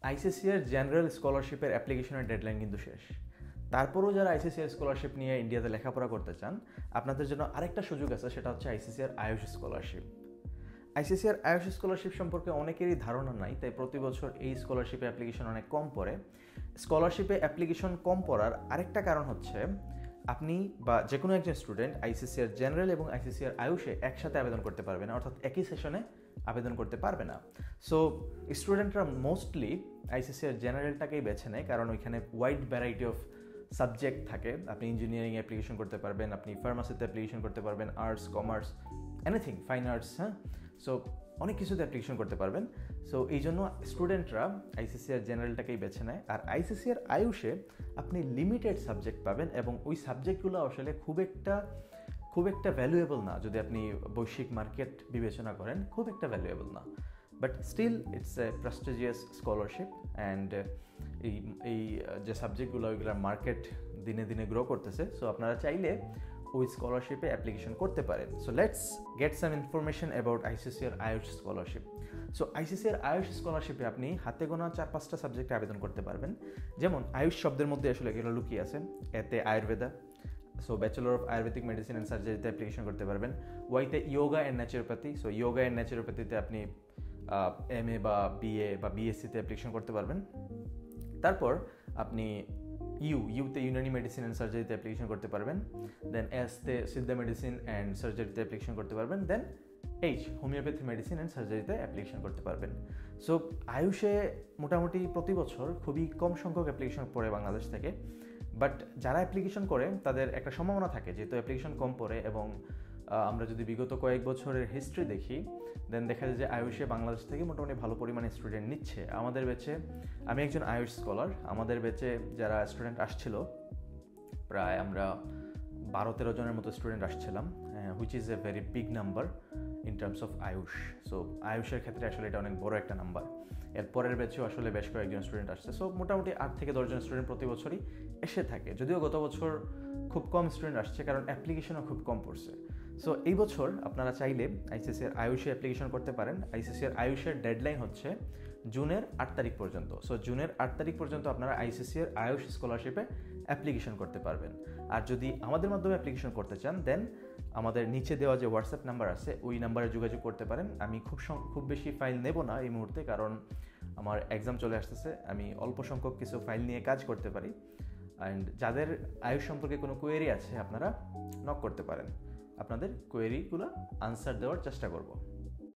ICCR general স্কলারশিপের অ্যাপ্লিকেশনের deadline কিন্তু শেষ। তারপরও যারা আইসিসিআর স্কলারশিপ নিয়ে ইন্ডিয়াতে লেখাপড়া করতে চান, আপনাদের জন্য আরেকটা সুযোগ আছে, সেটা হচ্ছে ICCR AYUSH scholarship. ICCR AYUSH scholarship সম্পর্কে অনেকেরই ধারণা নাই, তাই প্রতি বছর এই স্কলারশিপে অ্যাপ্লিকেশন অনেক কম পড়ে। স্কলারশিপে অ্যাপ্লিকেশন কম পড়ার আরেকটা কারণ হচ্ছে আপনি বা যে কোনো একজন স্টুডেন্ট আইসিসিআর জেনারেল এবং আইসিসিআর আয়ুষে একসাথে আবেদন করতে পারবে না, অর্থাৎ একই সেশনে আবেদন করতে পারবে না। সো স্টুডেন্টরা মোস্টলি আইসিসিআর জেনারেলটাকেই বেছে নেয়, কারণ ওইখানে ওয়াইড ভ্যারাইটি অফ সাবজেক্ট থাকে। আপনি ইঞ্জিনিয়ারিং অ্যাপ্লিকেশন করতে পারবেন, আপনি ফার্মাসিতে অ্যাপ্লিকেশন করতে পারবেন, arts, commerce, anything, fine arts, হ্যাঁ। সো অনেক কিছুতে অ্যাপ্লিকেশন করতে পারবেন। সো এই জন্য স্টুডেন্টরা আইসিসিআর জেনারেলটাকেই বেছে নেয়। আর আইসিসিআর আয়ুষে আপনি লিমিটেড সাবজেক্ট পাবেন, এবং ওই সাবজেক্টগুলো আসলে খুব একটা ভ্যালুয়েবল না। যদি আপনি বৈশ্বিক মার্কেট বিবেচনা করেন, খুব একটা ভ্যালুয়েবল না, but still it's a prestigious scholarship. And এই যে সাবজেক্টগুলো, ওইগুলোর মার্কেট দিনে দিনে গ্রো করতেছে। সো আপনারা চাইলে ওই স্কলারশিপে অ্যাপ্লিকেশন করতে পারেন। So let's get some information about ICCR AYUSH scholarship. So ICCR AYUSH স্কলারশিপে আপনি হাতে গোনা 4-5টা সাবজেক্টে আবেদন করতে পারবেন। যেমন আয়ুষ শব্দের মধ্যে আসলে এগুলো লুকিয়ে আছে। এতে Ayurveda, so bachelor of Ayurvedic medicine and সার্জারিতে অ্যাপ্লিকেশন করতে পারবেন। ওয়াইতে yoga and naturopathy, so yoga and ন্যাচুরোপ্যাথিতে আপনি এমএ বা বিএ বা বিএসসিতে অ্যাপ্লিকেশন করতে পারবেন। তারপর আপনি ইউতে ইউনানি মেডিসিন অ্যান্ড সার্জারিতে অ্যাপ্লিকেশন করতে পারবেন। দেন এসতে সিদ্ধা মেডিসিন অ্যান্ড সার্জারিতে অ্যাপ্লিকেশন করতে পারবেন। দেন হোমিওপ্যাথি মেডিসিন অ্যান্ড সার্জারিতে অ্যাপ্লিকেশন করতে পারবেন। সো আয়ুষে মোটামুটি প্রতি বছর খুবই কম সংখ্যক অ্যাপ্লিকেশন পড়ে বাংলাদেশ থেকে, বাট যারা অ্যাপ্লিকেশন করে তাদের একটা সম্ভাবনা থাকে, যেহেতু অ্যাপ্লিকেশন কম পড়ে। এবং আমরা যদি বিগত কয়েক বছরের হিস্ট্রি দেখি, দেন দেখা যায় যে আয়ুষে বাংলাদেশ থেকে মোটামুটি ভালো পরিমাণে স্টুডেন্ট নিচ্ছে। আমাদের ব্যাচে, আমি একজন আয়ুষ স্কলার, আমাদের ব্যাচে যারা স্টুডেন্ট আসছিল, প্রায় আমরা 12-13 জনের মতো স্টুডেন্ট আসছিলাম, which is a very big number in terms of AYUSH. So আয়ুষের ক্ষেত্রে আসলে এটা অনেক বড় একটা নাম্বার। এর পরের ব্যাচেও আসলে বেশ কয়েকজন স্টুডেন্ট আসছে। সো মোটামুটি 8 থেকে 10 জন স্টুডেন্ট প্রতি বছরই এসে থাকে, যদিও গত বছর খুব কম স্টুডেন্ট আসছে, কারণ অ্যাপ্লিকেশনও খুব কম পড়ছে। সো এই বছর আপনারা চাইলে আইসিসিআর আয়ুষে অ্যাপ্লিকেশন করতে পারেন। আইসিসিআর আয়ুষের ডেডলাইন হচ্ছে জুনের 8 তারিখ পর্যন্ত। সো জুনের 8 তারিখ পর্যন্ত আপনারা আইসিসিআর আয়ুষ স্কলারশিপে অ্যাপ্লিকেশন করতে পারবেন। আর যদি আমাদের মাধ্যমে অ্যাপ্লিকেশন করতে চান, দেন আমাদের নিচে দেওয়া যে হোয়াটসঅ্যাপ নাম্বার আছে, ওই নাম্বারে যোগাযোগ করতে পারেন। আমি খুব বেশি ফাইল নেব না এই মুহূর্তে, কারণ আমার এক্সাম চলে আসতেছে। আমি অল্প সংখ্যক কিছু ফাইল নিয়ে কাজ করতে পারি। অ্যান্ড যাদের আয়ুষ সম্পর্কে কোনো কোয়েরি আছে, আপনারা নক করতে পারেন। আপনাদের কোয়েরিগুলো আনসার দেওয়ার চেষ্টা করব।